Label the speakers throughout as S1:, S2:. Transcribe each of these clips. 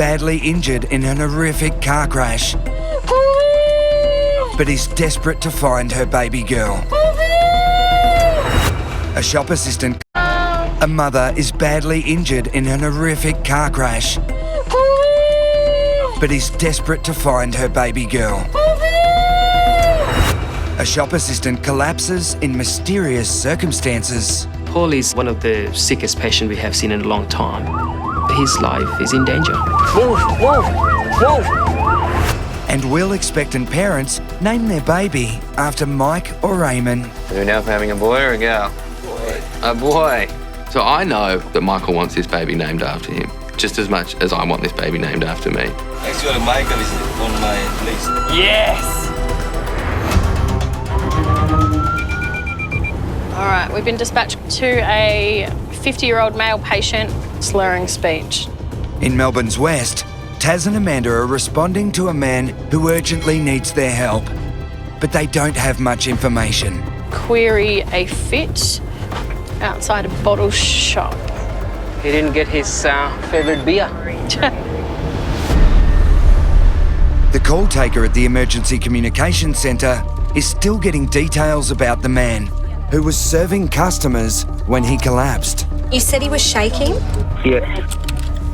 S1: badly injured in an horrific car crash, but is desperate to find her baby girl. A shop assistant. A mother is badly injured in an horrific car crash, but is desperate to find her baby girl. A shop assistant collapses in mysterious circumstances.
S2: Paul is one of the sickest patients we have seen in a long time. His life is in danger.
S3: Move, move, move.
S1: And will expectant parents name their baby after Mike or Raymond?
S4: Are we now having a boy or a girl? A boy. So I know that Michael wants this baby named after him, just as much as I want this baby named after me.
S5: Actually, Michael is on my list.
S3: Yes!
S6: All right, we've been dispatched to a 50-year-old male patient, slurring speech.
S1: In Melbourne's West, Taz and Amanda are responding to a man who urgently needs their help, but they don't have much information.
S6: Query a fit outside a bottle shop.
S3: He didn't get his favourite beer.
S1: The call taker at the Emergency Communications Centre is still getting details about the man who was serving customers when he collapsed.
S7: You said he was shaking?
S8: Yes.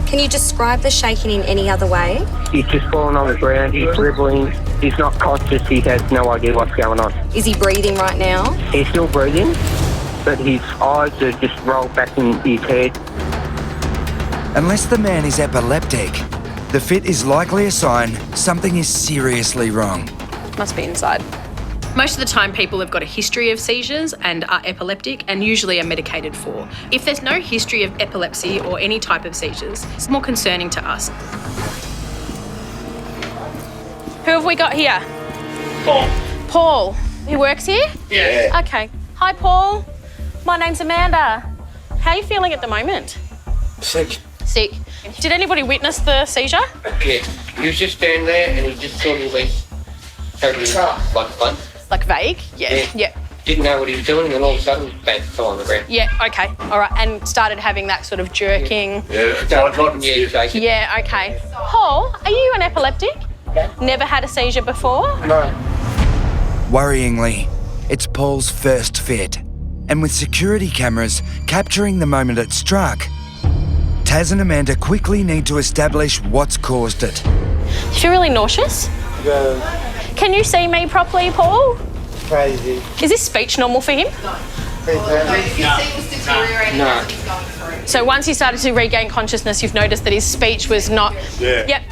S7: Can you describe the shaking in any other way?
S8: He's just fallen on the ground, he's dribbling, he's not conscious, he has no idea what's going on.
S7: Is he breathing right now?
S8: He's still breathing, but his eyes are just rolled back in his head.
S1: Unless the man is epileptic, the fit is likely a sign something is seriously wrong.
S6: Must be inside. Most of the time people have got a history of seizures and are epileptic and usually are medicated for. If there's no history of epilepsy or any type of seizures, it's more concerning to us. Who have we got here?
S5: Paul.
S6: Paul. He works here?
S5: Yeah.
S6: Okay. Hi, Paul. My name's Amanda. How are you feeling at the moment?
S3: Sick.
S6: Sick. Did anybody witness the seizure?
S3: Yeah. He was just standing there and he just sort of went totally like fun.
S6: Like vague? Yeah. Yeah.
S3: Didn't know what he was doing and then all of a sudden, bang, fell on the ground.
S6: Yeah, okay. All right. And started having that sort of jerking.
S3: Shaking.
S6: Yeah, okay. Paul, are you an epileptic?
S3: Yeah.
S6: Never had a seizure before?
S3: No.
S1: Worryingly, it's Paul's first fit. And with security cameras capturing the moment it struck, Taz and Amanda quickly need to establish what's caused it.
S6: You feel really nauseous?
S8: Yeah.
S6: Can you see me properly, Paul?
S8: Crazy.
S6: Is this speech normal for him?
S3: No.
S6: So once he started to regain consciousness, you've noticed that his speech was not...
S5: Yeah.
S6: Yep.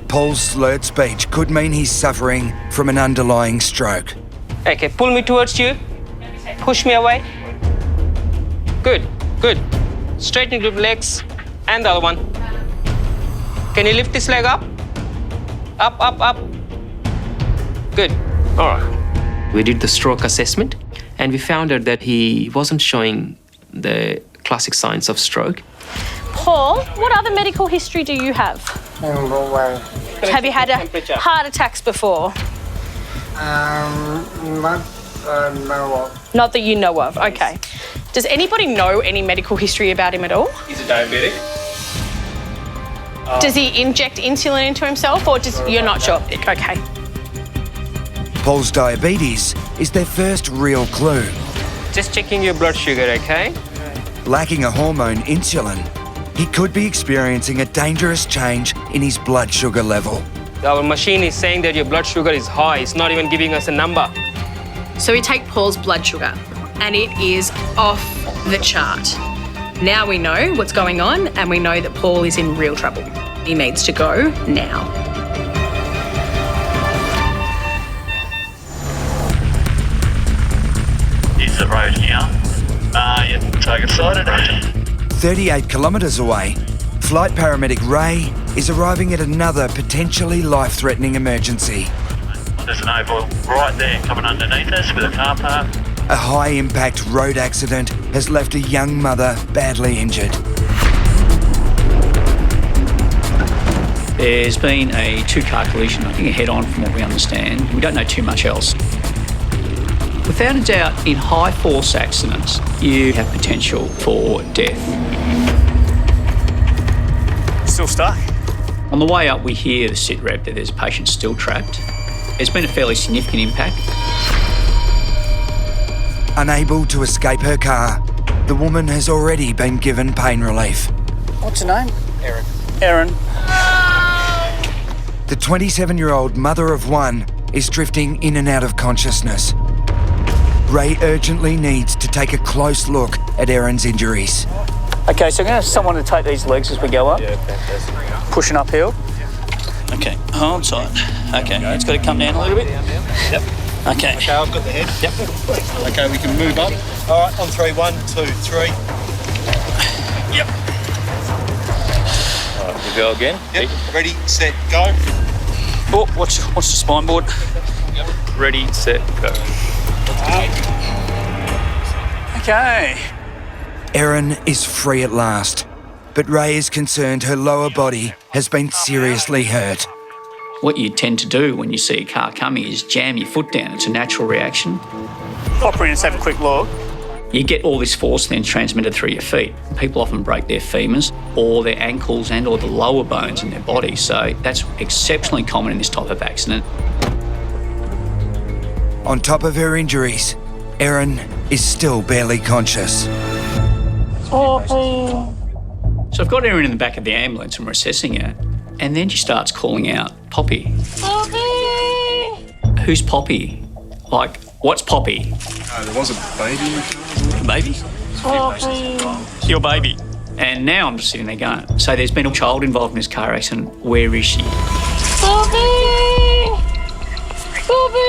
S1: Paul's slurred speech could mean he's suffering from an underlying stroke.
S3: Okay, pull me towards you. Push me away. Good, good. Straighten your legs and the other one. Can you lift this leg up? Up, up, up. Good. All right.
S2: We did the stroke assessment and we found out that he wasn't showing the classic signs of stroke.
S6: Paul, what other medical history do you have? Have you had heart attacks before? Not that you know of, okay. Does anybody know any medical history about him at all?
S5: He's a diabetic.
S6: Does he inject insulin into himself or just, you're not sure? Okay.
S1: Paul's diabetes is their first real clue.
S3: Just checking your blood sugar, okay?
S1: Lacking a hormone, insulin, he could be experiencing a dangerous change in his blood sugar level.
S3: Our machine is saying that your blood sugar is high. It's not even giving us a number.
S6: So we take Paul's blood sugar and it is off the chart. Now we know what's going on and we know that Paul is in real trouble. He needs to go now.
S5: Is the road here? Yeah, target sighted.
S1: 38 kilometres away, flight paramedic Ray is arriving at another potentially life-threatening emergency.
S5: There's an oval right there coming underneath us with a car park.
S1: A high-impact road accident has left a young mother badly injured.
S9: There's been a two-car collision, I think a head-on from what we understand. We don't know too much else. Without a doubt, in high-force accidents, you have potential for death.
S5: Still stuck?
S9: On the way up, we hear the sit rep that there's a patient still trapped. It's been a fairly significant impact.
S1: Unable to escape her car, the woman has already been given pain relief.
S10: What's her name? Erin.
S1: The 27-year-old mother of one is drifting in and out of consciousness. Ray urgently needs to take a close look at Erin's injuries.
S10: Okay, so I'm going to have someone to take these legs as we go up. Yeah, fantastic. Pushing uphill. Okay, hold tight. Okay, it's got to come down a little bit.
S11: Yep.
S10: Okay.
S11: Okay, I've got the head. Yep. Okay, we can move up. All right, on 3, 1, 2, 3.
S10: Yep.
S11: All right, we go again. Yep. Ready, set, go.
S10: Oh, watch the spine board.
S11: Yep. Ready, set, go.
S10: Okay.
S1: Erin is free at last, but Ray is concerned her lower body has been seriously hurt.
S9: What you tend to do when you see a car coming is jam your foot down. It's a natural reaction.
S10: Pop her in, let's have a quick look.
S9: You get all this force then transmitted through your feet. People often break their femurs or their ankles and or the lower bones in their body. So that's exceptionally common in this type of accident.
S1: On top of her injuries, Erin is still barely conscious.
S9: So I've got Erin in the back of the ambulance and we're assessing her. And then she starts calling out, Poppy. Poppy! Who's Poppy? Like, what's Poppy?
S11: There was a baby.
S9: Baby?
S10: Poppy. Your baby.
S9: And now I'm just sitting there going, so there's been a child involved in this car accident. Where is she?
S10: Poppy! Poppy!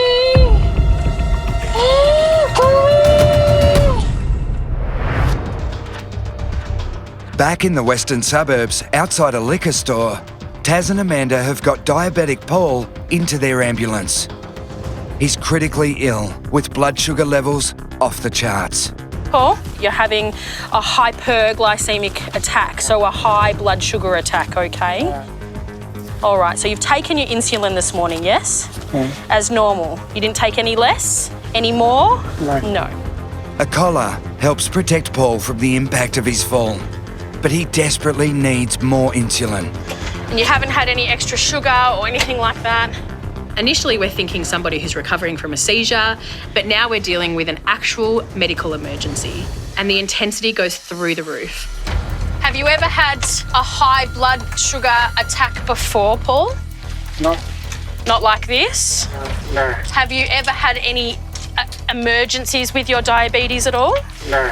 S1: Back in the western suburbs, outside a liquor store, Taz and Amanda have got diabetic Paul into their ambulance. He's critically ill, with blood sugar levels off the charts.
S6: Paul, you're having a hyperglycemic attack, so a high blood sugar attack, okay? All right, so you've taken your insulin this morning, yes? As normal. You didn't take any less? Any more? No.
S1: A collar helps protect Paul from the impact of his fall, but he desperately needs more insulin.
S6: And you haven't had any extra sugar or anything like that? Initially, we're thinking somebody who's recovering from a seizure, but now we're dealing with an actual medical emergency, and the intensity goes through the roof. Have you ever had a high blood sugar attack before, Paul?
S10: No.
S6: Not like this?
S10: No.
S6: Have you ever had any emergencies with your diabetes at all?
S10: No.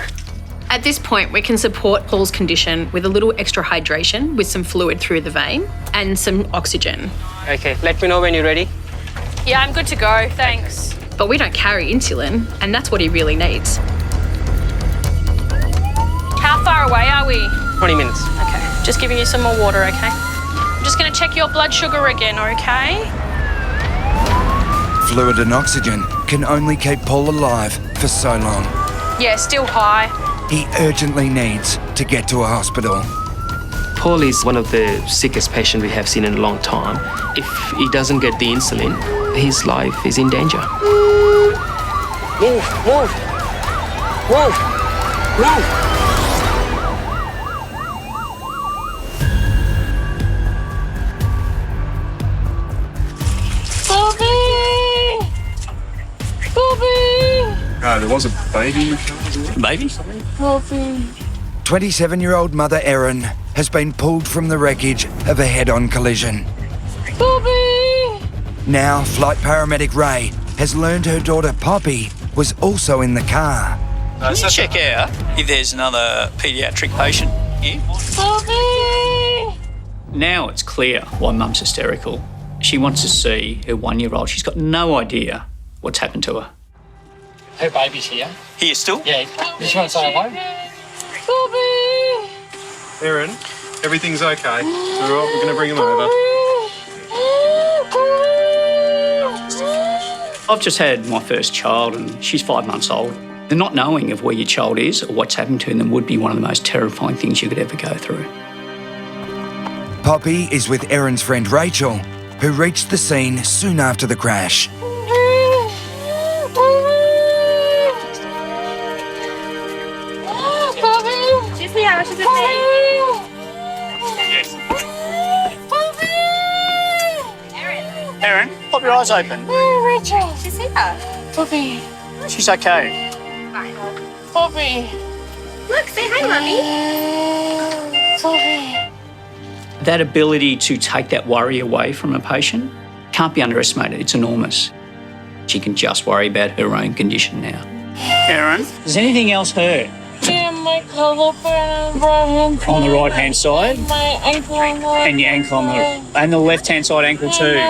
S6: At this point, we can support Paul's condition with a little extra hydration with some fluid through the vein and some oxygen.
S3: Okay, let me know when you're ready.
S6: Yeah, I'm good to go, thanks. But we don't carry insulin, and that's what he really needs. How far away are we?
S3: 20 minutes.
S6: Okay, just giving you some more water, okay? I'm just going to check your blood sugar again, okay?
S1: Fluid and oxygen can only keep Paul alive for so long.
S6: Yeah, still high.
S1: He urgently needs to get to a hospital.
S2: Paul is one of the sickest patients we have seen in a long time. If he doesn't get the insulin, his life is in danger.
S10: Move, move, move, move.
S11: There was a baby.
S10: Baby?
S1: 27-year-old mother Erin has been pulled from the wreckage of a head-on collision. Now, flight paramedic Ray has learned her daughter Poppy was also in the car.
S10: Can you check out if there's another paediatric patient here?
S9: Now it's clear why Mum's hysterical. She wants to see her 1-year-old. She's got no idea what's happened to her.
S12: Her baby's here.
S10: Here still?
S12: Yeah. Does she want to say hello?
S11: Erin, everything's okay. It's all right, we're going to bring him over.
S9: I've just had my first child and she's 5 months old. The not knowing of where your child is or what's happened to them would be one of the most terrifying things you could ever go through.
S1: Poppy is with Erin's friend Rachel, who reached the scene soon after the crash.
S10: Pop your eyes open.
S7: Rachel, she's here.
S12: Poppy.
S10: She's okay.
S12: Poppy.
S7: Look, say hi, Mummy.
S12: Poppy.
S9: That ability to take that worry away from a patient can't be underestimated. It's enormous. She can just worry about her own condition now. Erin, does anything else hurt?
S12: Yeah, my collarbone
S9: On the right-hand side?
S12: My ankle on the
S9: And your ankle on and the left-hand side ankle too.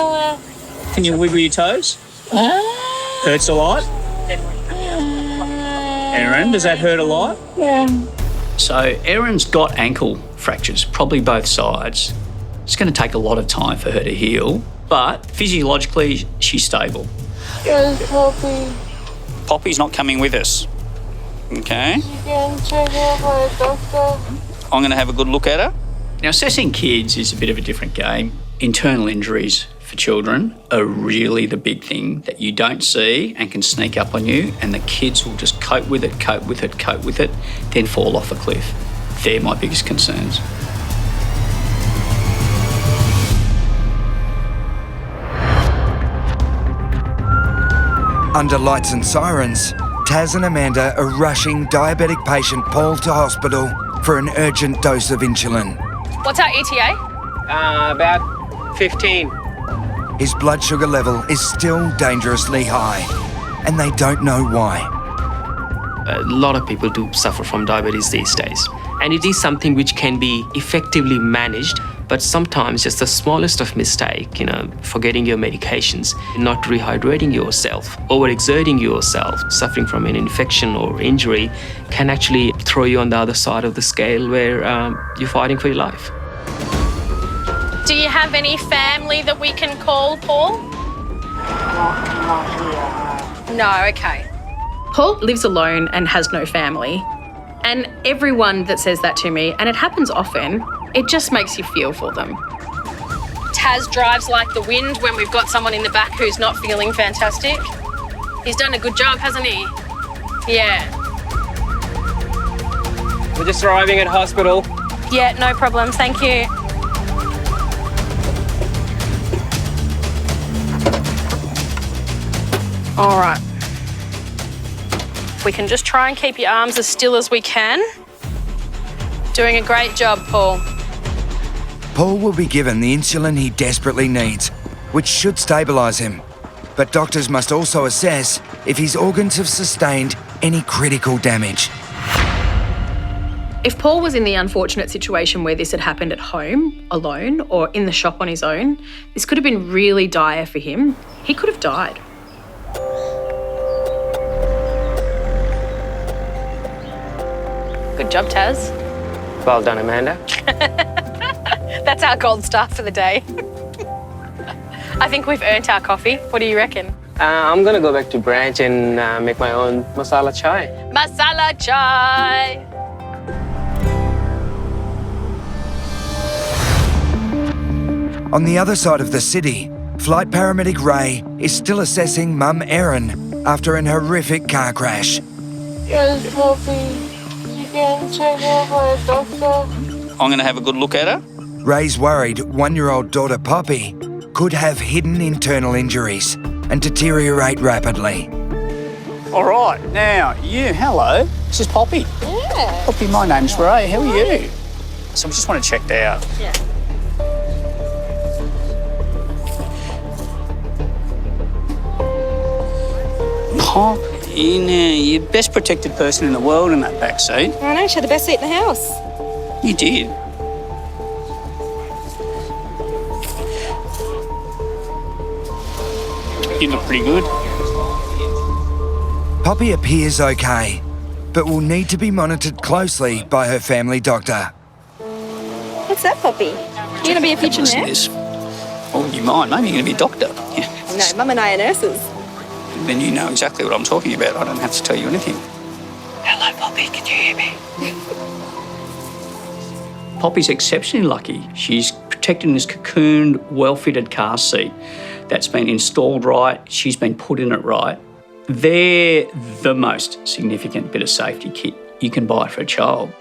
S9: Can you wiggle your toes? Hurts a lot? Erin, does that hurt a lot?
S12: Yeah.
S9: So Erin's got ankle fractures, probably both sides. It's going to take a lot of time for her to heal, but physiologically she's stable.
S12: Yes, Poppy.
S10: Poppy's not coming with us. Okay.
S12: You can check out my doctor.
S10: I'm going to have a good look at her.
S9: Now, assessing kids is a bit of a different game. Internal injuries for children are really the big thing that you don't see and can sneak up on you, and the kids will just cope with it, then fall off a cliff. They're my biggest concerns.
S1: Under lights and sirens, Taz and Amanda are rushing diabetic patient Paul to hospital for an urgent dose of insulin.
S6: What's our ETA?
S3: About 15.
S1: His blood sugar level is still dangerously high, and they don't know why.
S2: A lot of people do suffer from diabetes these days, and it is something which can be effectively managed, but sometimes just the smallest of mistake, forgetting your medications, not rehydrating yourself, overexerting yourself, suffering from an infection or injury can actually throw you on the other side of the scale where you're fighting for your life.
S6: Do you have any family that we can call, Paul? No, okay. Paul lives alone and has no family. And everyone that says that to me, and it happens often, it just makes you feel for them. Taz drives like the wind when we've got someone in the back who's not feeling fantastic. He's done a good job, hasn't he? Yeah.
S3: We're just arriving at hospital.
S6: Yeah, no problem, thank you. All right. We can just try and keep your arms as still as we can. Doing a great job, Paul.
S1: Paul will be given the insulin he desperately needs, which should stabilise him. But doctors must also assess if his organs have sustained any critical damage.
S6: If Paul was in the unfortunate situation where this had happened at home, alone, or in the shop on his own, this could have been really dire for him. He could have died. Good job, Taz.
S3: Well done, Amanda.
S6: That's our gold star for the day. I think we've earned our coffee. What do you reckon?
S3: I'm going to go back to branch and make my own masala chai.
S6: Masala chai.
S1: On the other side of the city, flight paramedic Ray is still assessing mum Erin after an horrific car crash.
S12: Yes, Poppy. You can check out my doctor.
S10: I'm going to have a good look at her.
S1: Ray's worried one-year-old daughter Poppy could have hidden internal injuries and deteriorate rapidly.
S10: All right, now you, hello. This is Poppy.
S7: Yeah.
S10: Poppy, my name's Ray. How are you? So we just want to check out.
S7: Yeah.
S10: Pop in there. You're the best protected person in the world in that back seat.
S7: I know, she had the best seat in the house.
S10: You did. You look pretty good.
S1: Poppy appears okay, but will need to be monitored closely by her family doctor.
S7: What's that, Poppy? You going to be a future
S10: Listen to
S7: nurse?
S10: this. Oh, you mind? Maybe you're going to be a doctor. Yeah.
S7: No, Mum and I are nurses.
S10: Then you know exactly what I'm talking about. I don't have to tell you anything. Hello, Poppy. Can you hear me?
S9: Poppy's exceptionally lucky. She's protected in this cocooned, well-fitted car seat that's been installed right. She's been put in it right. They're the most significant bit of safety kit you can buy for a child.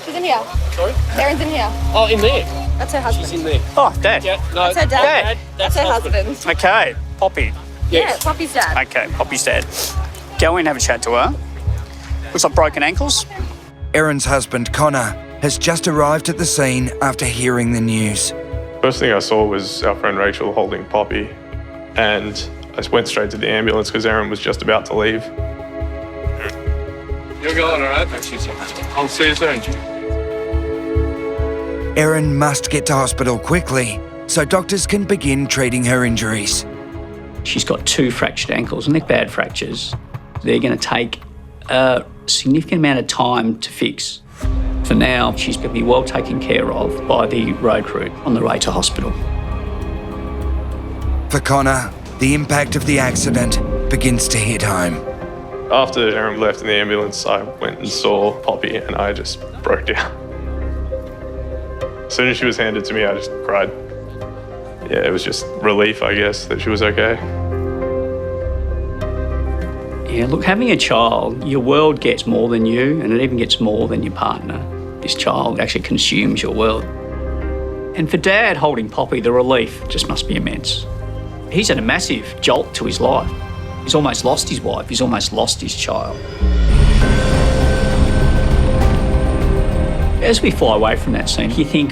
S7: She's in here.
S12: Sorry?
S7: Erin's in here.
S12: Oh, in there?
S7: That's her husband.
S10: Oh, Dad.
S7: That's her dad. That's her husband.
S10: Okay, Poppy.
S7: Yeah, Poppy's dad.
S10: Okay, Poppy's dad. Go in, have a chat to her. Looks like broken ankles.
S1: Erin's husband, Connor, has just arrived at the scene after hearing the news.
S13: First thing I saw was our friend Rachel holding Poppy, and I went straight to the ambulance because Erin was just about to leave.
S4: You're going all right? I'll see you soon.
S1: Erin must get to hospital quickly so doctors can begin treating her injuries.
S9: She's got 2 fractured ankles, and they're bad fractures. They're going to take a significant amount of time to fix. For now, she's going to be well taken care of by the road crew on the way to hospital.
S1: For Connor, the impact of the accident begins to hit home.
S13: After Erin left in the ambulance, I went and saw Poppy and I just broke down. As soon as she was handed to me, I just cried. Yeah, it was just relief, I guess, that she was okay.
S9: Yeah, look, having a child, your world gets more than you, and it even gets more than your partner. This child actually consumes your world. And for Dad holding Poppy, the relief just must be immense. He's had a massive jolt to his life. He's almost lost his wife, he's almost lost his child. As we fly away from that scene, you think,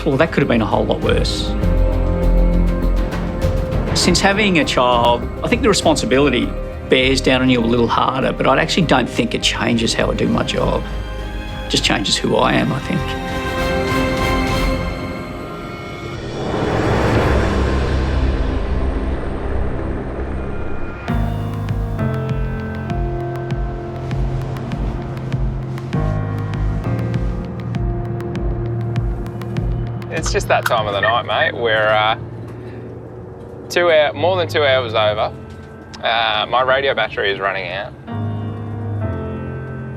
S9: well, that could have been a whole lot worse. Since having a child, I think the responsibility bears down on you a little harder, but I actually don't think it changes how I do my job. It just changes who I am, I think.
S14: It's just that time of the night, mate. We're more than 2 hours over. My radio battery is running out.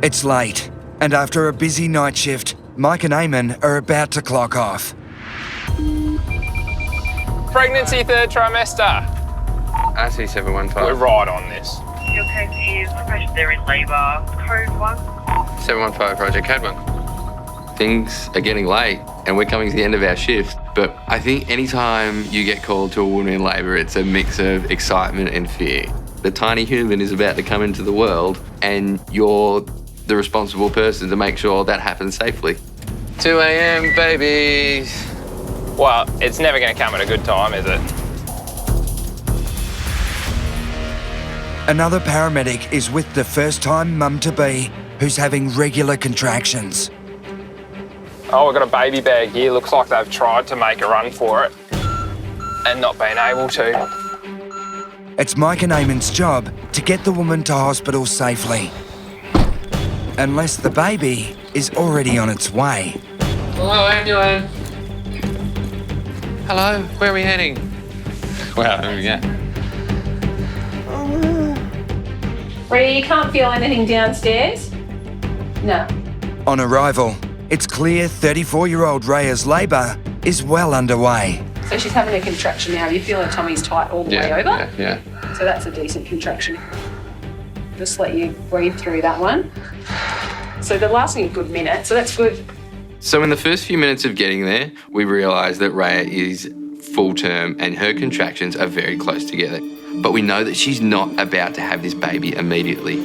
S1: It's late, and after a busy night shift, Mike and Eamon are about to clock off.
S14: Pregnancy 3rd trimester.
S4: RC 715.
S14: We're right on this.
S15: Your code is profession, they're in labour. Code 1.
S4: 715 Project Code 1. Things are getting late and we're coming to the end of our shift, but I think anytime you get called to a woman in labour, it's a mix of excitement and fear. The tiny human is about to come into the world and you're the responsible person to make sure that happens safely. 2 a.m. babies.
S14: Well, it's never going to come at a good time, is it?
S1: Another paramedic is with the first-time mum-to-be who's having regular contractions.
S14: Oh, we've got a baby bag here. Looks like they've tried to make a run for it and not been able to.
S1: It's Mike and Eamon's job to get the woman to hospital safely. Unless the baby is already on its way.
S4: Hello, ambulance. Hello, where are we heading? Wow, there we go.
S6: Rhea, you can't feel anything downstairs? No.
S1: On arrival, it's clear 34-year-old Rhea's labour is well underway.
S6: So she's having a contraction now. You feel her tummy's tight all the way over?
S4: Yeah.
S6: So that's a decent contraction. Just let you breathe through that one. So they're lasting a good minute, so that's good.
S4: So in the first few minutes of getting there, we realised that Rhea is full term and her contractions are very close together. But we know that she's not about to have this baby immediately.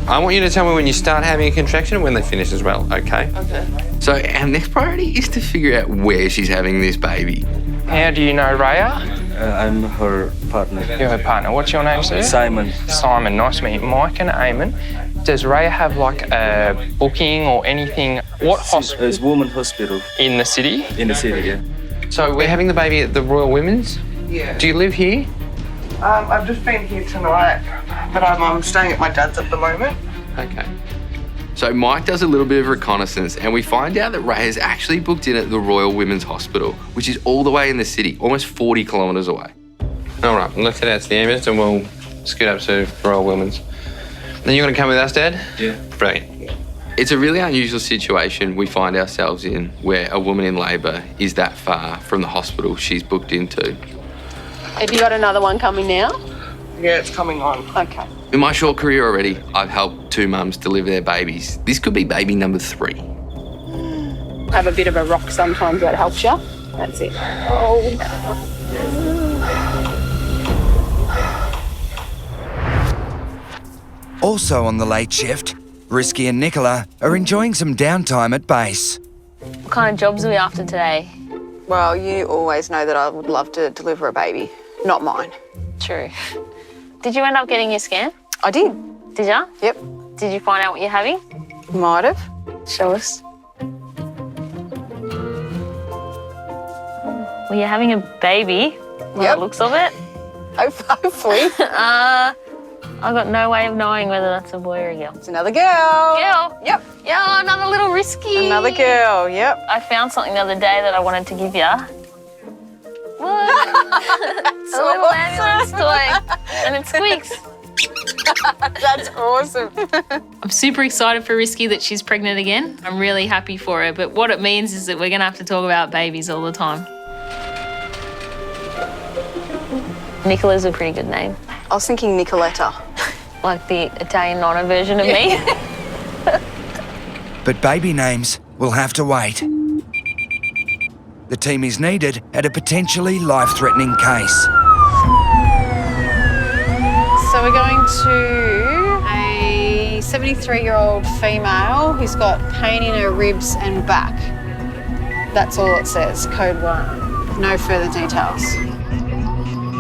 S14: I want you to tell me when you start having a contraction and when they finish as well, okay?
S4: Okay. So our next priority is to figure out where she's having this baby.
S14: How do you know Rhea?
S16: I'm her partner.
S14: You're her partner. What's your name, sir?
S16: Simon.
S14: Simon, nice to meet you. Mike and Eamon. Does Rhea have like a booking or anything? What hospital?
S16: It's Women's Hospital.
S14: In the city?
S16: In the city, yeah.
S14: So we're having the baby at the Royal Women's?
S15: Yeah.
S14: Do you live here?
S15: I've just been here tonight, but I'm staying at my dad's at the moment.
S4: Okay. So Mike does a little bit of reconnaissance and we find out that Rhea's actually booked in at the Royal Women's Hospital, which is all the way in the city, almost 40 kilometres away.
S14: All right, let's head out to the ambulance and we'll scoot up to Royal Women's. Then you're going to come with us, Dad?
S16: Yeah.
S14: Brilliant.
S4: It's a really unusual situation we find ourselves in where a woman in labour is that far from the hospital she's booked into.
S6: Have you got another one coming now?
S15: Yeah, it's coming on.
S6: Okay.
S4: In my short career already, I've helped 2 mums deliver their babies. This could be baby number 3.
S6: Have a bit of a rock sometimes, that helps you. That's it.
S1: Also on the late shift, Risky and Nicola are enjoying some downtime at base.
S17: What kind of jobs are we after today?
S18: Well, you always know that I would love to deliver a baby. Not mine.
S17: True. Did you end up getting your scan?
S18: I did.
S17: Did ya?
S18: Yep.
S17: Did you find out what you're having?
S18: Might have.
S17: Show us. Well, you're having a baby, by the looks of it.
S18: Hopefully.
S17: I've got no way of knowing whether that's a boy or a girl.
S18: It's another girl.
S17: Girl?
S18: Yep.
S17: Yeah, another little Risky.
S18: Another girl, yep.
S17: I found something the other day that I wanted to give you. What?
S18: That's
S17: a little
S18: awesome.
S17: ambulance toy. And it squeaks.
S18: That's awesome.
S6: I'm super excited for Risky that she's pregnant again. I'm really happy for her, but what it means is that we're going to have to talk about babies all the time.
S17: Nicola's a pretty good name.
S18: I was thinking Nicoletta.
S17: Like the Italian nonna version of me.
S1: But baby names will have to wait. The team is needed at a potentially life-threatening case.
S19: So we're going to a 73-year-old female who's got pain in her ribs and back. That's all it says, code 1. No further details.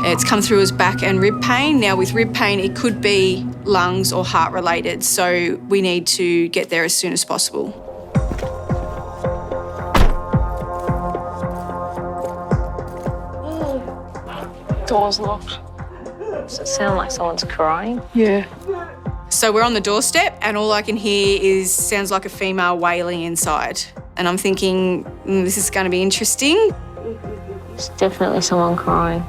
S19: It's come through as back and rib pain. Now with rib pain, it could be lungs or heart related, so we need to get there as soon as possible.
S17: Door's locked. Does it sound like someone's crying?
S19: Yeah. So we're on the doorstep and all I can hear sounds like a female wailing inside. And I'm thinking, this is going to be interesting.
S17: It's definitely someone crying.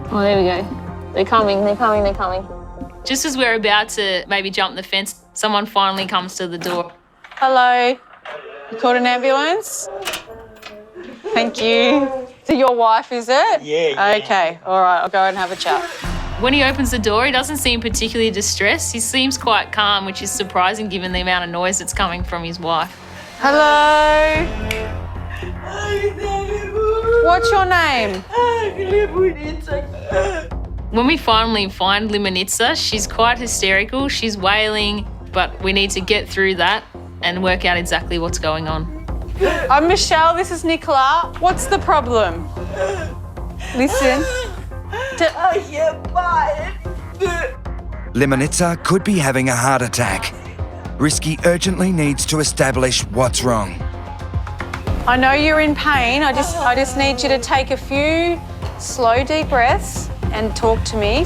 S17: Oh, there we go. They're coming, they're coming, they're coming.
S6: Just as we're about to maybe jump the fence, someone finally comes to the door.
S19: Hello. You called an ambulance? Thank you. So your wife, is it? Yeah. Okay, all right, I'll go and have a chat.
S6: When he opens the door, he doesn't seem particularly distressed. He seems quite calm, which is surprising given the amount of noise that's coming from his wife.
S19: Hello. What's your name?
S6: When we finally find Limonitsa, she's quite hysterical. She's wailing, but we need to get through that and work out exactly what's going on.
S19: I'm Michelle, this is Nicola. What's the problem? Listen.
S1: Limonitsa could be having a heart attack. Risky urgently needs to establish what's wrong.
S19: I know you're in pain. I just need you to take a few slow, deep breaths and talk to me.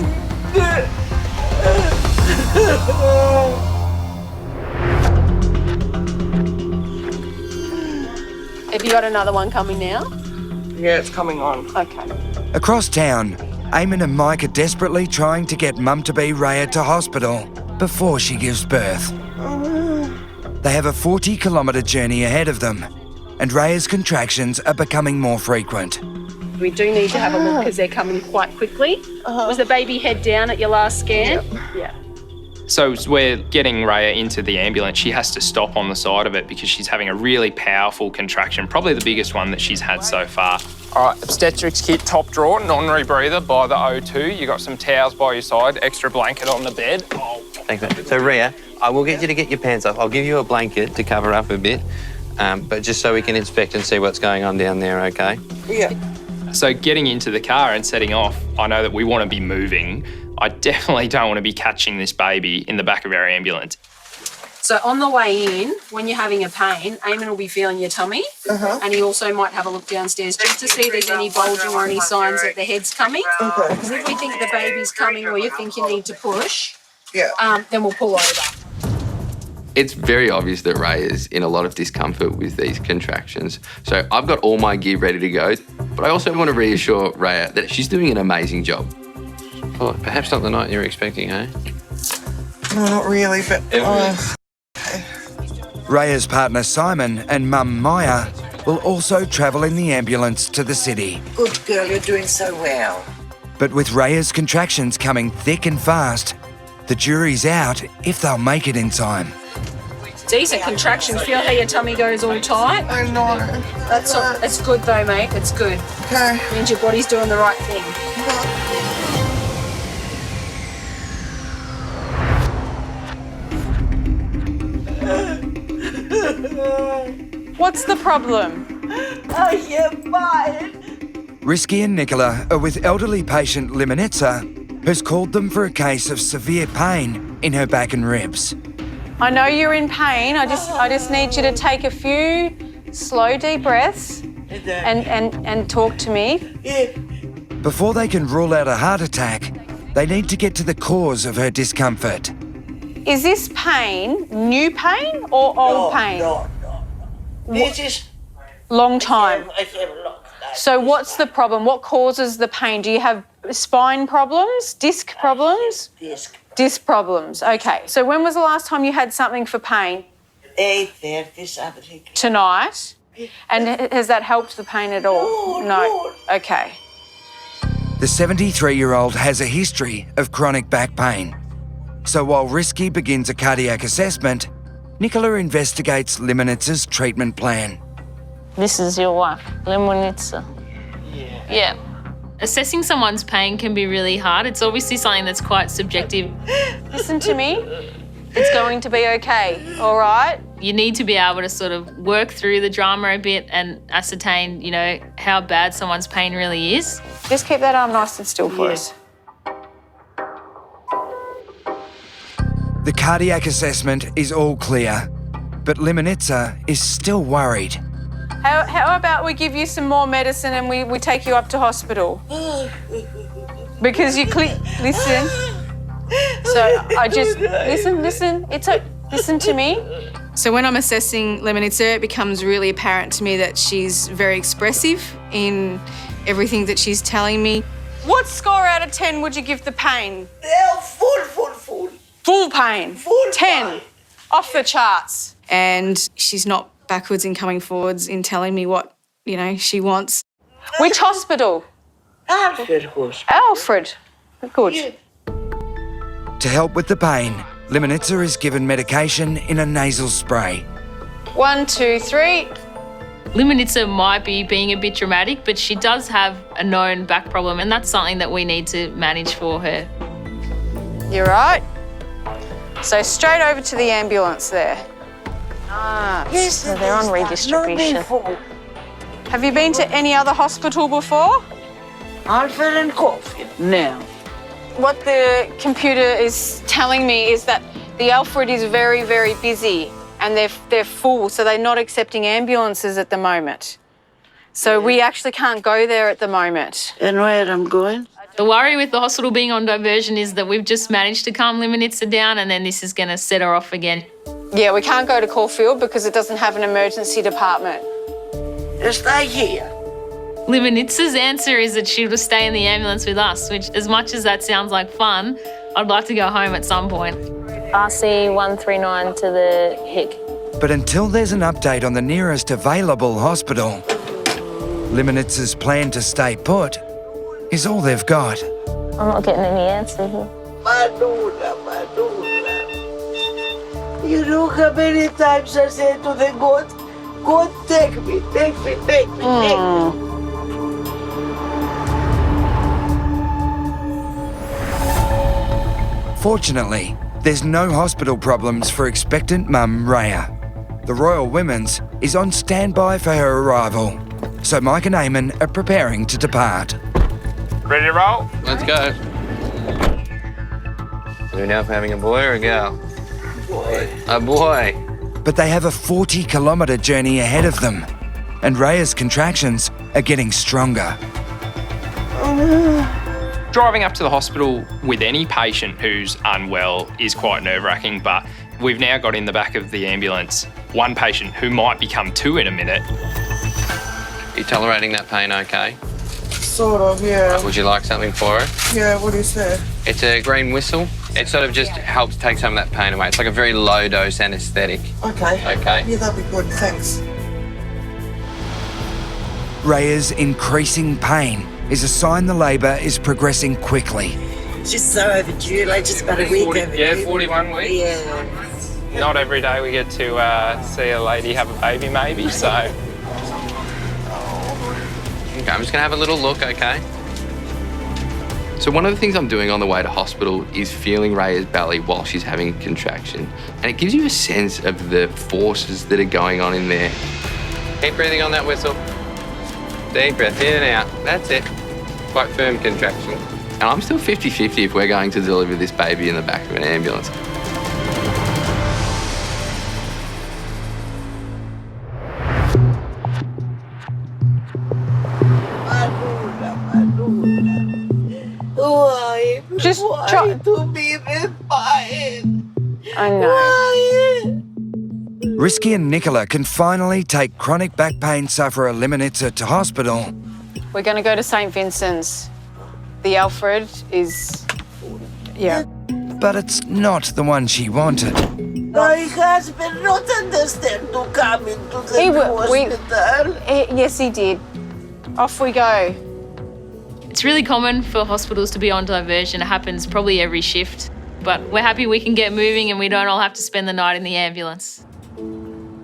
S19: Have you got another one coming now?
S15: Yeah, it's coming on.
S19: Okay.
S1: Across town, Eamon and Mike are desperately trying to get mum-to-be Rhea to hospital before she gives birth. They have a 40-kilometre journey ahead of them, and Rhea's contractions are becoming more frequent.
S6: We do need to have a look because they're coming quite quickly. Was the baby head down at your last scan? Yeah.
S14: So we're getting Rhea into the ambulance. She has to stop on the side of it because she's having a really powerful contraction, probably the biggest one that she's had so far. All right, obstetrics kit, top drawer, non-rebreather by the O2. You got some towels by your side, extra blanket on the bed.
S16: Thanks, mate. So, Rhea, I will get you to get your pants off. I'll give you a blanket to cover up a bit, but just so we can inspect and see what's going on down there, okay?
S15: Yeah.
S14: So getting into the car and setting off, I know that we want to be moving. I definitely don't want to be catching this baby in the back of our ambulance.
S6: So on the way in, when you're having a pain, Eamon will be feeling your tummy, and he also might have a look downstairs just to see if there's any bulging or any signs that the head's coming. Because if we think the baby's coming or you think you need to push, then we'll pull over.
S4: It's very obvious that Ray is in a lot of discomfort with these contractions. So I've got all my gear ready to go, but I also want to reassure Rhea that she's doing an amazing job.
S16: Oh, perhaps not the night you're expecting, eh?
S15: No, not really, but...
S1: Rhea's partner Simon and mum Maya will also travel in the ambulance to the city.
S20: Good girl, you're doing so well.
S1: But with Rhea's contractions coming thick and fast, the jury's out if they'll make it in time.
S6: Decent contraction. Feel how your tummy goes all tight?
S12: I know.
S6: That's good though, mate. It's good.
S12: Okay.
S6: Means your body's doing the right thing.
S19: What's the problem?
S12: I am fine.
S1: Risky and Nicola are with elderly patient Limonitsa, who's called them for a case of severe pain in her back and ribs.
S19: I know you're in pain. I just need you to take a few slow, deep breaths and talk to me.
S1: Before they can rule out a heart attack, they need to get to the cause of her discomfort.
S19: Is this pain new pain or old pain?
S12: No. This is
S19: long time.
S12: I have a long time.
S19: So what's the problem? What causes the pain? Do you have spine problems, disc problems? Disc problems. Okay. So when was the last time you had something for pain?
S12: 8:30 something.
S19: Tonight? And has that helped the pain at all? No. Okay.
S1: The 73-year-old has a history of chronic back pain. So while Risky begins a cardiac assessment, Nicola investigates Limonitsa's treatment plan.
S17: This is your wife, Limonitsa. Yeah.
S6: Assessing someone's pain can be really hard. It's obviously something that's quite subjective.
S19: Listen to me. It's going to be okay, all right?
S6: You need to be able to sort of work through the drama a bit and ascertain, how bad someone's pain really is.
S19: Just keep that arm nice and still for us.
S1: The cardiac assessment is all clear, but Limonitsa is still worried.
S19: How about we give you some more medicine and we take you up to hospital? Because you listen. So I just, listen, listen to me. So when I'm assessing Limonitsa, it becomes really apparent to me that she's very expressive in everything that she's telling me. What score out of 10 would you give the pain?
S12: Full.
S19: Full pain.
S12: Full
S19: 10.
S12: pain.
S19: Off the charts. And she's not backwards in coming forwards in telling me what, she wants. Which hospital?
S12: Alfred Hospital.
S19: Alfred. Good.
S1: To help with the pain, Limonitsa is given medication in a nasal spray.
S19: 1, 2, 3.
S6: Limonitsa might be being a bit dramatic, but she does have a known back problem, and that's something that we need to manage for her.
S19: You're right. So straight over to the ambulance there.
S12: Yes,
S17: So they're on redistribution.
S19: Have you been to any other hospital before?
S12: Alfred and Coffee. No.
S19: What the computer is telling me is that the Alfred is very, very busy and they're full, so they're not accepting ambulances at the moment. So we actually can't go there at the moment.
S12: And where I'm going?
S6: The worry with the hospital being on diversion is that we've just managed to calm Limonitsa down and then this is going to set her off again.
S19: Yeah, we can't go to Caulfield because it doesn't have an emergency department.
S12: Stay here.
S6: Limonitsa's answer is that she'll just stay in the ambulance with us, which, as much as that sounds like fun, I'd like to go home at some point.
S17: RC 139 to the HIC.
S1: But until there's an update on the nearest available hospital, Limonitsa's plan to stay put is all they've got.
S17: I'm not getting any answer here.
S12: Madonna. You know how many times I said to the God, take me.
S1: Fortunately, there's no hospital problems for expectant mum Rhea. The Royal Women's is on standby for her arrival, so Mike and Eamon are preparing to depart.
S13: Ready to roll?
S16: Let's go. Do we know if we're having a boy or a girl? A boy.
S1: But they have a 40-kilometre journey ahead of them, and Rhea's contractions are getting stronger.
S14: Driving up to the hospital with any patient who's unwell is quite nerve-wracking, but we've now got in the back of the ambulance one patient who might become two in a minute.
S16: You tolerating that pain okay?
S12: Sort of, yeah.
S16: Would you like something for it?
S12: Yeah, what is that?
S16: It's a green whistle. It sort of just helps take some of that pain away. It's like a very low dose anaesthetic.
S12: Okay.
S16: Okay.
S12: Yeah, that'd be good, thanks.
S1: Rhea's increasing pain is a sign the labour is progressing quickly.
S12: Just so overdue, like just about a week overdue.
S14: Yeah, 41 weeks.
S12: Yeah.
S14: Not every day we get to see a lady have a baby, maybe, so.
S16: Okay, I'm just gonna have a little look, okay?
S4: So one of the things I'm doing on the way to hospital is feeling Raya's belly while she's having a contraction. And it gives you a sense of the forces that are going on in there.
S16: Keep breathing on that whistle. Deep breath in and out. That's it. Quite firm contraction.
S4: And I'm still 50-50 if we're going to deliver this baby in the back of an ambulance.
S12: Just try to be fine. I know.
S1: Risky and Nicola can finally take chronic back pain sufferer Limonitsa to hospital.
S19: We're going to go to St. Vincent's. The Alfred is, yeah.
S1: But it's not the one she wanted.
S12: My husband not understand to come into the hospital.
S19: Yes, he did. Off we go.
S17: It's really common for hospitals to be on diversion. It happens probably every shift. But we're happy we can get moving and we don't all have to spend the night in the ambulance.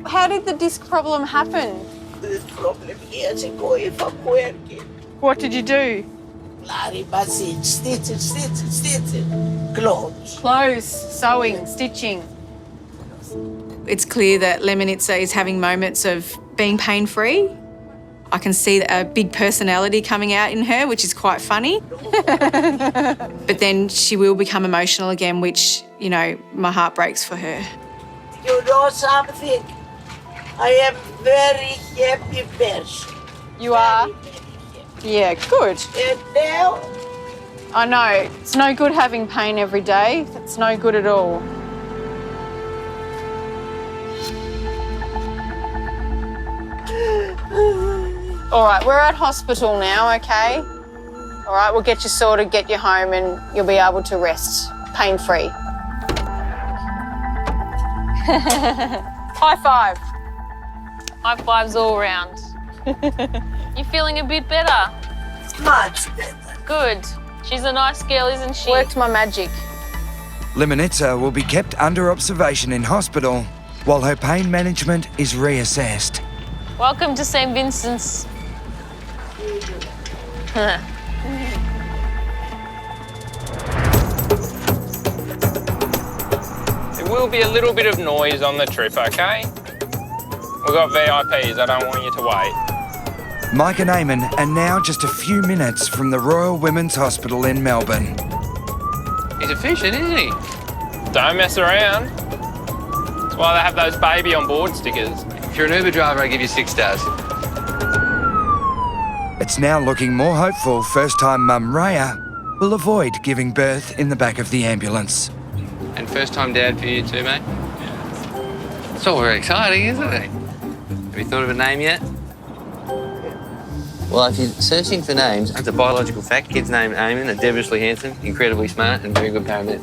S19: How did the disc problem happen?
S12: This problem years ago if I'm working.
S19: What did you do?
S12: Stitching.
S19: Clothes, sewing, stitching. It's clear that Limonitsa is having moments of being pain-free. I can see a big personality coming out in her, which is quite funny. But then she will become emotional again, which, you know, my heart breaks for her.
S12: You know something? I am very happy person.
S19: You are? Yeah, good.
S12: And now?
S19: I know. It's no good having pain every day. It's no good at all. All right, we're at hospital now, okay? All right, we'll get you sorted, get you home, and you'll be able to rest pain-free. High five.
S17: High fives all around. You feeling a bit better?
S12: Much better.
S17: Good. She's a nice girl, isn't she?
S19: Worked my magic.
S1: Limonitsa will be kept under observation in hospital while her pain management is reassessed.
S17: Welcome to St. Vincent's.
S14: There will be a little bit of noise on the trip, okay? We've got VIPs, I don't want you to wait.
S1: Mike and Eamon are now just a few minutes from the Royal Women's Hospital in Melbourne.
S16: He's efficient, isn't he?
S14: Don't mess around. That's why they have those baby on board stickers.
S16: If you're an Uber driver, I give you 6 stars.
S1: It's now looking more hopeful first-time mum Raya will avoid giving birth in the back of the ambulance.
S16: And first-time dad for you too, mate? It's all very exciting, isn't it? Have you thought of a name yet? Well, if you're searching for names, that's a biological fact. Kid's name Eamon, are devilishly handsome, incredibly smart, and very good paramedic.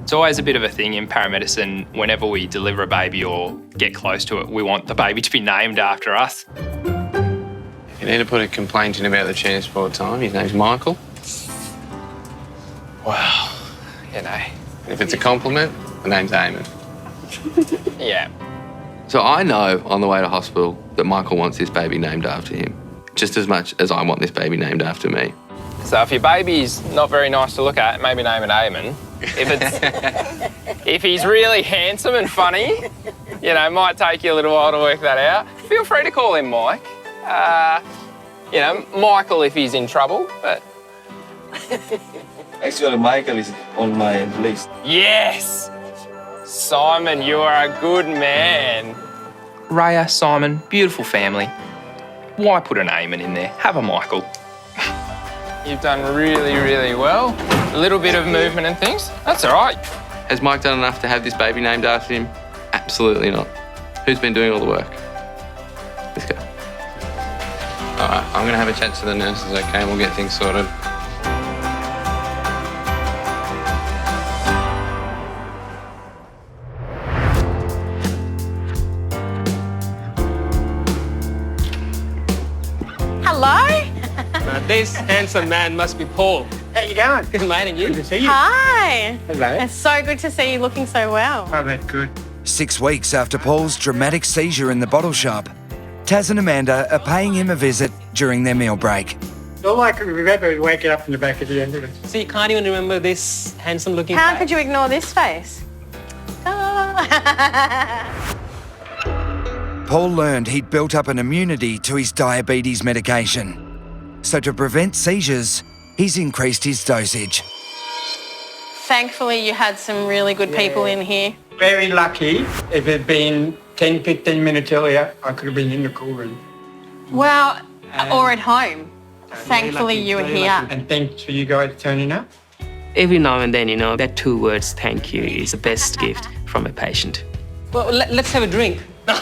S14: It's always a bit of a thing in paramedicine. Whenever we deliver a baby or get close to it, we want the baby to be named after us.
S16: You need to put a complaint in about the transport time. His name's Michael.
S14: Wow, you know.
S16: And if it's a compliment, the name's Eamon.
S14: Yeah.
S4: So I know on the way to hospital that Michael wants this baby named after him, just as much as I want this baby named after me.
S14: So if your baby's not very nice to look at, maybe name it Eamon. If he's really handsome and funny, you know, it might take you a little while to work that out. Feel free to call him Mike. You know, Michael if he's in trouble, but...
S11: Actually, Michael is on my list.
S14: Yes! Simon, you are a good man. Raya, Simon, beautiful family. Why put an Eamon in there? Have a Michael. You've done really, really well. A little bit of movement and things. That's all right.
S4: Has Mike done enough to have this baby named after him? Absolutely not. Who's been doing all the work? This guy.
S16: All right, I'm going to have a chat to the nurses, okay? We'll get things sorted.
S3: This handsome man must be Paul.
S15: How you going?
S3: Good, mate, and you?
S15: Good to see you.
S19: Hi.
S15: Hello.
S19: It's so good to see you looking so well.
S15: Oh, that's good.
S1: 6 weeks after Paul's dramatic seizure in the bottle shop, Taz and Amanda are paying him a visit during their meal break.
S21: All I could remember is waking up in the back of the ambulance.
S3: So you can't even remember this handsome-looking
S19: How
S3: guy?
S19: could you ignore this face?
S1: Paul learned he'd built up an immunity to his diabetes medication. So to prevent seizures, he's increased his dosage.
S19: Thankfully, you had some really good people in here.
S21: Very lucky. If it had been 10, 15 minutes earlier, I could have been in the cool room.
S19: Well, or at home. Thankfully, you were here.
S21: And thanks for you guys turning up.
S2: Every now and then, that 2 words, thank you, is the best gift from a patient.
S3: Well, let's have a drink.
S19: No,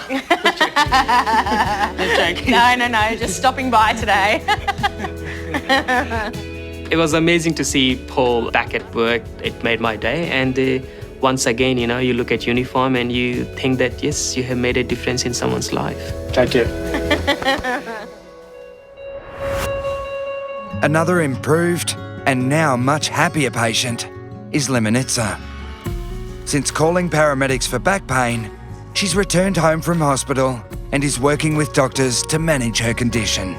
S19: just stopping by today.
S2: It was amazing to see Paul back at work. It made my day. And once again, you look at uniform and you think that, yes, you have made a difference in someone's life.
S21: Thank you.
S1: Another improved and now much happier patient is Lemonitza. Since calling paramedics for back pain, she's returned home from hospital and is working with doctors to manage her condition.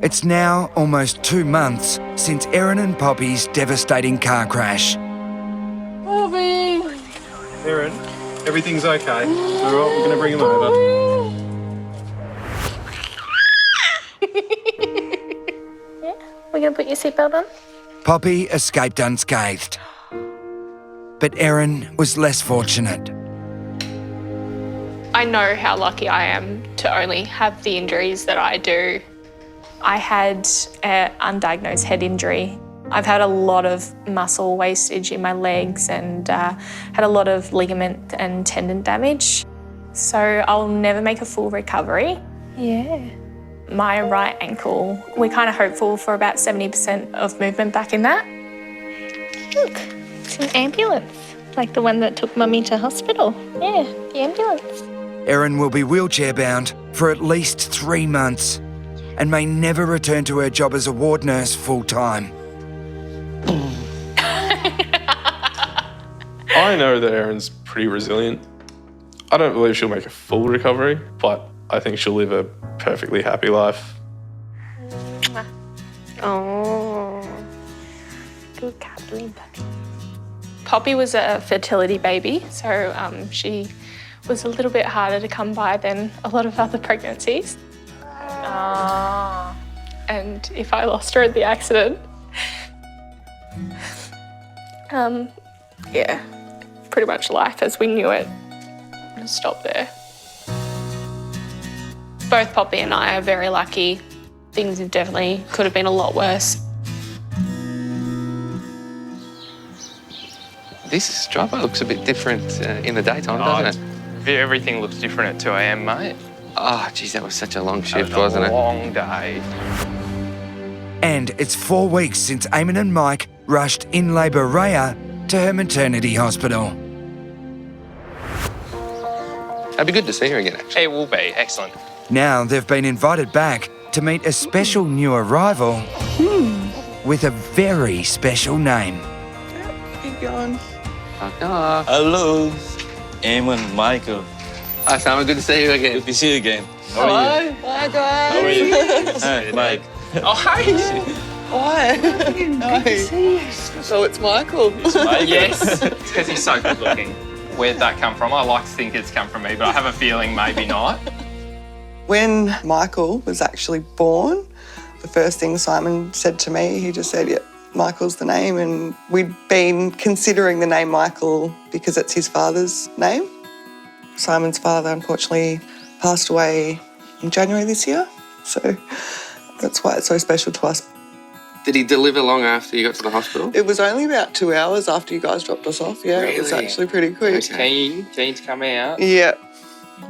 S1: It's now almost 2 months since Erin and Poppy's devastating car crash.
S11: Erin, everything's okay. All right, we're going to bring him over.
S17: We're going to put your seatbelt on?
S1: Poppy escaped unscathed. But Erin was less fortunate.
S22: I know how lucky I am to only have the injuries that I do. I had an undiagnosed head injury. I've had a lot of muscle wastage in my legs and had a lot of ligament and tendon damage. So I'll never make a full recovery. Yeah. My right ankle, we're kind of hopeful for about 70% of movement back in that.
S17: Look, it's an ambulance, like the one that took Mummy to hospital. Yeah, the ambulance.
S1: Erin will be wheelchair-bound for at least 3 months and may never return to her job as a ward nurse full-time.
S13: I know that Erin's pretty resilient. I don't believe she'll make a full recovery, but I think she'll live a perfectly happy life.
S22: Oh, good cuddly puppy. Poppy was a fertility baby, so she was a little bit harder to come by than a lot of other pregnancies. And if I lost her at the accident, yeah, pretty much life as we knew it would stop there. Both Poppy and I are very lucky. Things have definitely could have been a lot worse.
S4: This driver looks a bit different in the daytime, doesn't it?
S14: Everything looks different at 2 a.m, mate.
S4: Oh, geez, that was such a long shift, wasn't it?
S14: A long day.
S1: And it's 4 weeks since Eamon and Mike rushed in labour Rhea to her maternity hospital.
S4: It'd be good to see her again, actually.
S14: It will be. Excellent.
S1: Now they've been invited back to meet a special new arrival with a very special name.
S15: Keep going.
S23: Hello, Eamon, Michael.
S4: Hi, Simon. Good to see you again.
S23: Good to see you again.
S15: Hello. Hi, guys.
S23: How are you? Hi, Mike.
S15: Oh, hi. Hi. Good to see you. So it's Michael.
S23: It's Michael.
S14: Yes, it's because he's so good looking. Where'd that come from? I like to think it's come from me, but I have a feeling maybe not.
S15: When Michael was actually born, the first thing Simon said to me, he just said, yeah, Michael's the name. And we'd been considering the name Michael because it's his father's name. Simon's father, unfortunately, passed away in January this year. So that's why it's so special to us.
S4: Did he deliver long after you got to the hospital?
S15: It was only about 2 hours after you guys dropped us off. Yeah, It was actually pretty quick.
S14: Keen to come out.
S15: Yeah.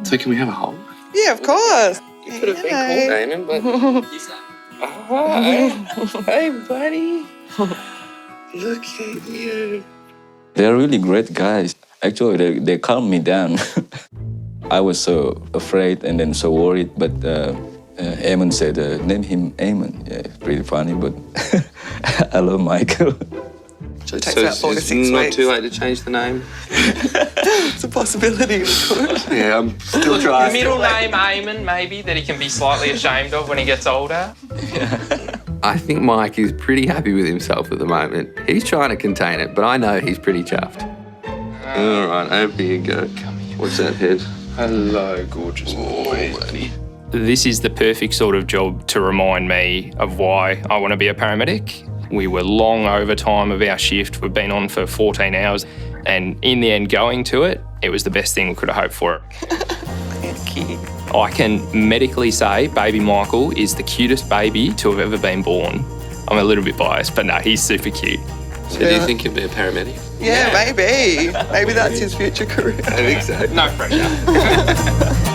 S4: So can we have a hold?
S15: Yeah, of course.
S4: You could have been called Eamon, but... Hi. Hey, buddy. Look at you.
S23: They're really great guys. Actually, they calmed me down. I was so afraid and then so worried, but Eamon said, name him Eamon. Yeah, pretty funny, but I love Michael.
S15: So it takes about 4 to 6 weeks.
S16: It's not too late to change the name?
S15: It's a possibility, of course.
S16: Yeah, I'm still trying.
S14: Middle name Eamon, maybe, that he can be slightly ashamed of when he gets older.
S4: I think Mike is pretty happy with himself at the moment. He's trying to contain it, but I know he's pretty chuffed.
S16: All right, over you go. What's that, head?
S14: Hello, gorgeous boy. This is the perfect sort of job to remind me of why I want to be a paramedic. We were long over time of our shift. We've been on for 14 hours. And in the end, going to it, it was the best thing we could have hoped for.
S15: Thank you.
S14: I can medically say baby Michael is the cutest baby to have ever been born. I'm a little bit biased, but no, he's super cute.
S16: So do you think he'll be a paramedic?
S15: Yeah, maybe. Maybe that's his future career.
S16: I think so.
S14: No pressure.